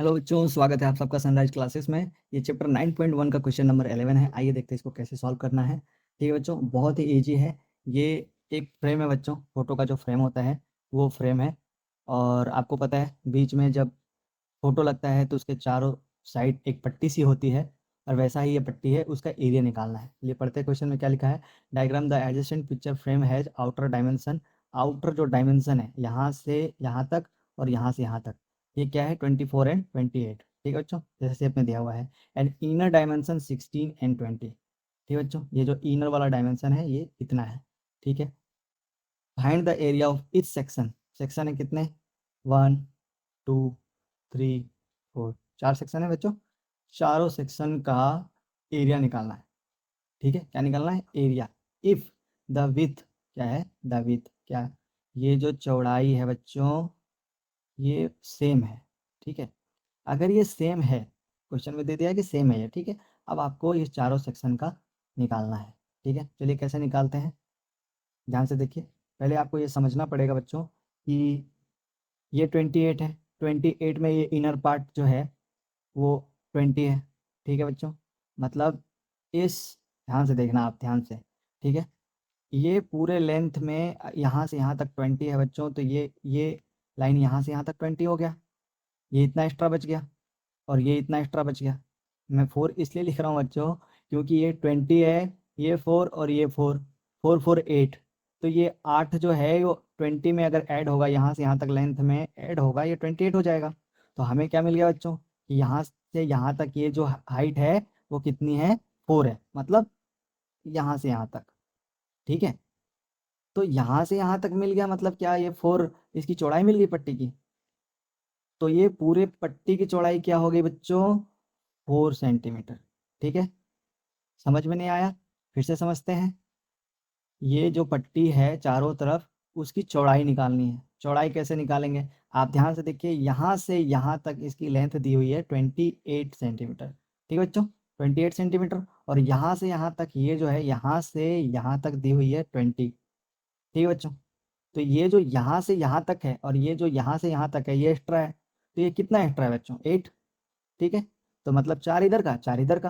Hello बच्चों, स्वागत है आप सबका सनराइज क्लासेस में। ये चैप्टर 9.1 का क्वेश्चन नंबर 11 है। आइए देखते हैं इसको कैसे सॉल्व करना है। ठीक है बच्चों, बहुत ही इजी है। ये एक फ्रेम है बच्चों, फोटो का जो फ्रेम होता है वो फ्रेम है। और आपको पता है बीच में जब फोटो लगता है तो उसके चारों साइड एक पट्टी सी होती है, और वैसा ही ये पट्टी है, उसका एरिया निकालना है। ये पढ़ते हैं क्वेश्चन में क्या लिखा है। Diagram the adjacent picture frame has outer dimension. Outer जो डायमेंशन है यहाँ से यहाँ तक और यहाँ से यहाँ तक, ये क्या है 24 एंड 28। ठीक है बच्चों, जैसे शेप में दिया हुआ है। And inner dimension 16 and 20। ठीक है बच्चों, ये जो इनर वाला डायमेंशन है ये इतना है। ठीक है, find the area of each section. Section है कितने, 1 2 3 4, 4 सेक्शन है बच्चों। चारों सेक्शन का एरिया निकालना है। ठीक है, क्या निकालना है, एरिया। इफ द विथ, क्या है द विथ, क्या, ये जो चौड़ाई है बच्चों ये सेम है। ठीक है, अगर ये सेम है, क्वेश्चन में दे दिया है कि सेम है ये। ठीक है, अब आपको ये चारों सेक्शन का निकालना है। ठीक है, चलिए कैसे निकालते हैं, ध्यान से देखिए। पहले आपको ये समझना पड़ेगा बच्चों कि ये 28 है। 28 में ये इनर पार्ट जो है वो 20 है। ठीक है बच्चों, मतलब इस, ध्यान से देखना आप, ध्यान से। ठीक है, ये पूरे लेंथ में यहाँ से यहाँ तक 20 है बच्चों, तो ये लाइन यहाँ से यहाँ तक 20 हो गया। ये इतना एक्स्ट्रा बच गया और ये इतना एक्स्ट्रा बच गया। मैं 4 इसलिए लिख रहा हूँ बच्चों क्योंकि ये 20 है, ये 4 और ये 4, 4 4 8। तो ये 8 जो है वो 20 में अगर ऐड होगा, यहाँ से यहाँ तक लेंथ में ऐड होगा, ये 28 हो जाएगा। तो हमें क्या मिल गया बच्चों कि यहाँ से यहाँ तक ये जो हाइट है वो कितनी है, 4 है, मतलब यहाँ से यहाँ तक। ठीक है, तो यहाँ से यहाँ तक मिल गया, मतलब क्या, ये 4 इसकी चौड़ाई मिल गई पट्टी की। तो ये पूरे पट्टी की चौड़ाई क्या हो गई बच्चों, 4 सेंटीमीटर। ठीक है, समझ में नहीं आया, फिर से समझते हैं। ये जो पट्टी है चारों तरफ, उसकी चौड़ाई निकालनी है। चौड़ाई कैसे निकालेंगे, आप ध्यान से देखिए। यहाँ से यहाँ तक इसकी लेंथ दी हुई है 28 सेंटीमीटर। ठीक है बच्चों, 28 सेंटीमीटर। और यहाँ से यहाँ तक ये जो है, यहाँ से यहाँ तक दी हुई है 20। ठीक है बच्चों, तो ये जो यहाँ से यहाँ तक है और ये जो यहाँ से यहाँ तक है ये एक्स्ट्रा है। तो ये कितना एक्स्ट्रा है बच्चों, 8। ठीक है, तो मतलब 4 इधर का 4 इधर का।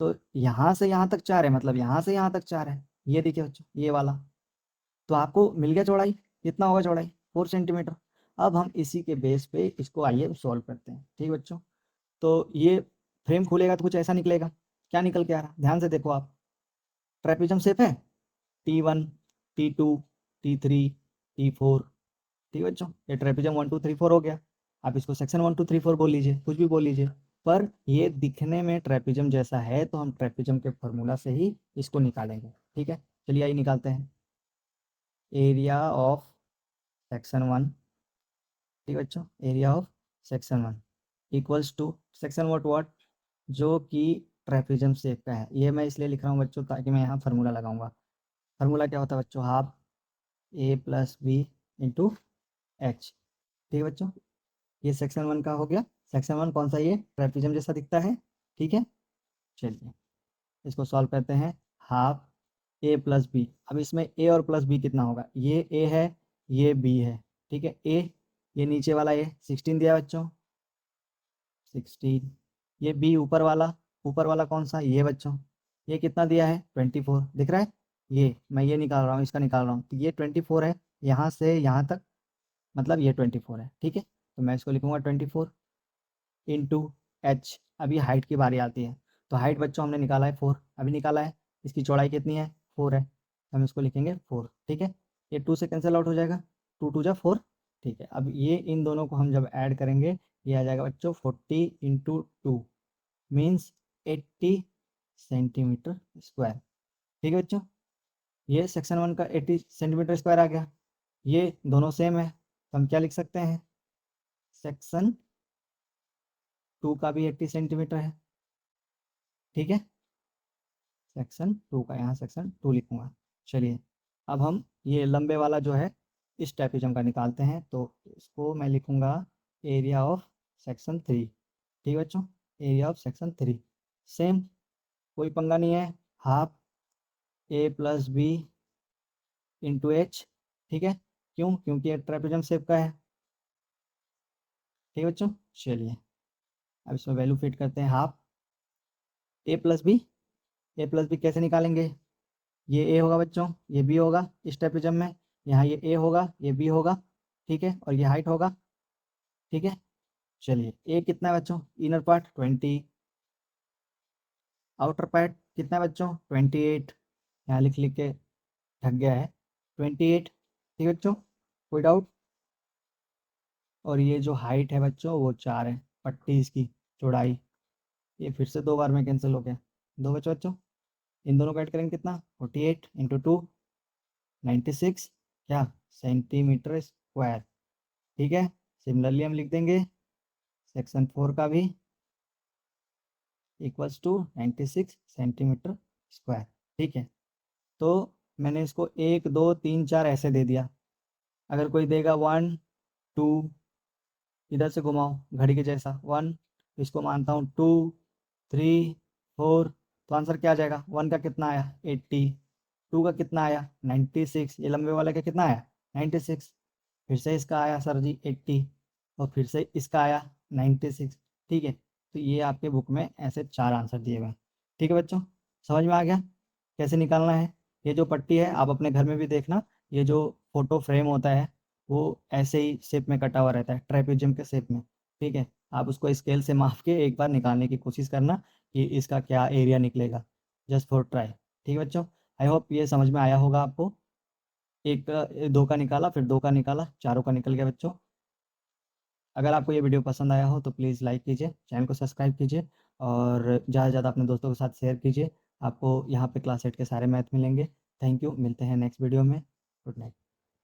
तो यहाँ से यहाँ तक 4 है, मतलब यहाँ से यहाँ तक 4 है। ये देखिए बच्चों, ये वाला। तो आपको मिल गया चौड़ाई, कितना होगा चौड़ाई, 4 सेंटीमीटर। अब हम इसी के बेस पे इसको आइए सॉल्व करते हैं। ठीक है बच्चों, तो ये फ्रेम खुलेगा तो कुछ ऐसा निकलेगा। क्या निकल के आ रहा, ध्यान से देखो आप। ट्रेपेजम शेप है, T1 T2 T3 T4। ठीक है बच्चों, ये ट्रेपेजम 1 2 3 4 हो गया। आप इसको सेक्शन 1 2 3 4 बोल लीजिए, कुछ भी बोल लीजिए, पर ये दिखने में ट्रेपेजम जैसा है, तो हम ट्रेपेजम के फॉर्मूला से ही इसको निकालेंगे। ठीक है, चलिए आइए निकालते हैं। Area of section 1। ठीक है बच्चों, area of section 1 equals to section what, जो कि ट्रेपेजम शेप का है। ये मैं इसलिए लिख रहा हूँ बच्चों ताकि मैं यहाँ फार्मूला लगाऊंगा। फार्मूला क्या होता है बच्चों, हाफ ए प्लस बी इंटू एच। ठीक है बच्चों, ये सेक्शन 1 का हो गया। सेक्शन 1 कौन सा, ये ट्रेपेजम जैसा दिखता है। ठीक है, चलिए इसको सॉल्व करते हैं। हाफ ए प्लस बी, अब इसमें ए और प्लस बी कितना होगा, ये ए है ये बी है। ठीक है, ए, ये नीचे वाला ए 16 दिया बच्चों, 16। ये बी ऊपर वाला, ऊपर वाला कौन सा, ये बच्चों, ये कितना दिया है 24, दिख रहा है। ये मैं ये निकाल रहा हूँ, इसका निकाल रहा हूँ, तो ये 24 है यहाँ से यहाँ तक, मतलब ये 24 है। ठीक है, तो मैं इसको लिखूंगा 24 इंटू एच। अभी हाइट की बारी आती है, तो हाइट बच्चों हमने निकाला है 4, अभी निकाला है। इसकी चौड़ाई कितनी है, 4 है, हम इसको लिखेंगे 4। ठीक है, ये 2 से कैंसिल आउट हो जाएगा, 2 2 जा 4। ठीक है, अब ये इन दोनों को हम जब ऐड करेंगे, ये आ जाएगा बच्चों 40 इंटू 2 मीन्स 80 सेंटीमीटर स्क्वायर। ठीक है बच्चों, ये सेक्शन 1 का 80 सेंटीमीटर स्क्वायर आ गया। ये दोनों सेम है, तो हम क्या लिख सकते हैं, सेक्शन 2 का भी 80 सेंटीमीटर है। ठीक है, सेक्शन 2 का, यहाँ सेक्शन 2 लिखूंगा। चलिए, अब हम ये लंबे वाला जो है इस ट्रेपेजम का निकालते हैं, तो इसको मैं लिखूंगा एरिया ऑफ सेक्शन 3। ठीक है बच्चों, एरिया ऑफ सेक्शन 3 सेम, कोई पंगा नहीं है। हाफ ए प्लस बी इंटू एच। ठीक है, क्यों, क्योंकि ये ट्रेपेजम शेप का है। ठीक है बच्चों, चलिए अब इसमें वैल्यू फिट करते हैं हाफ ए प्लस बी कैसे निकालेंगे, ये ए होगा बच्चों, ये बी होगा इस ट्रेपेजम में, यहाँ ये ए होगा ये बी होगा, ठीक है, और ये हाइट होगा, ठीक है। चलिए ए कितना है बच्चों, इनर पार्ट 20, आउटर पार्ट कितना है बच्चों 28, यहाँ लिख लिख के ढक गया है 28, ठीक है बच्चों, कोई डाउट। और ये जो हाइट है बच्चों वो 4 है, पट्टी इसकी चौड़ाई, ये फिर से 2 बार में कैंसिल हो गया, 2 बच्चों बच्चों, इन दोनों को ऐड करेंगे कितना 48 इंटू 2 96 क्या सेंटीमीटर स्क्वायर, ठीक है। सिमिलरली हम लिख देंगे सेक्शन 4 का भी इक्वल्स टू 96 सेंटीमीटर स्क्वायर, ठीक है। तो मैंने इसको 1 2 3 4 ऐसे दे दिया, अगर कोई देगा 1 2, इधर से घुमाओ घड़ी के जैसा 1, इसको मानता हूँ 2 3 4, तो आंसर क्या आ जाएगा, 1 का कितना आया 80, 2 का कितना आया 96, ये लंबे वाले का कितना आया 96, फिर से इसका आया सर जी 80, और फिर से इसका आया 96, ठीक है। तो ये आपके बुक में ऐसे 4 आंसर दिए हुए हैं, ठीक है बच्चों, समझ में आ गया कैसे निकालना है। ये जो पट्टी है आप अपने घर में भी देखना, ये जो फोटो फ्रेम होता है वो ऐसे ही शेप में कटा हुआ रहता है ट्रेपेजियम के शेप में, ठीक है। आप उसको स्केल से माप के एक बार निकालने की कोशिश करना कि इसका क्या एरिया निकलेगा, जस्ट फॉर ट्राई, ठीक है बच्चों। आई होप ये समझ में आया होगा आपको, एक 2 का निकाला फिर 2 का निकाला, चारों का निकल गया बच्चों। अगर आपको ये वीडियो पसंद आया हो तो प्लीज़ लाइक कीजिए, चैनल को सब्सक्राइब कीजिए, और ज़्यादा से ज़्यादा अपने दोस्तों के साथ शेयर कीजिए। आपको यहाँ पे क्लास 8 के सारे मैथ मिलेंगे। थैंक यू, मिलते हैं नेक्स्ट वीडियो में। Good night.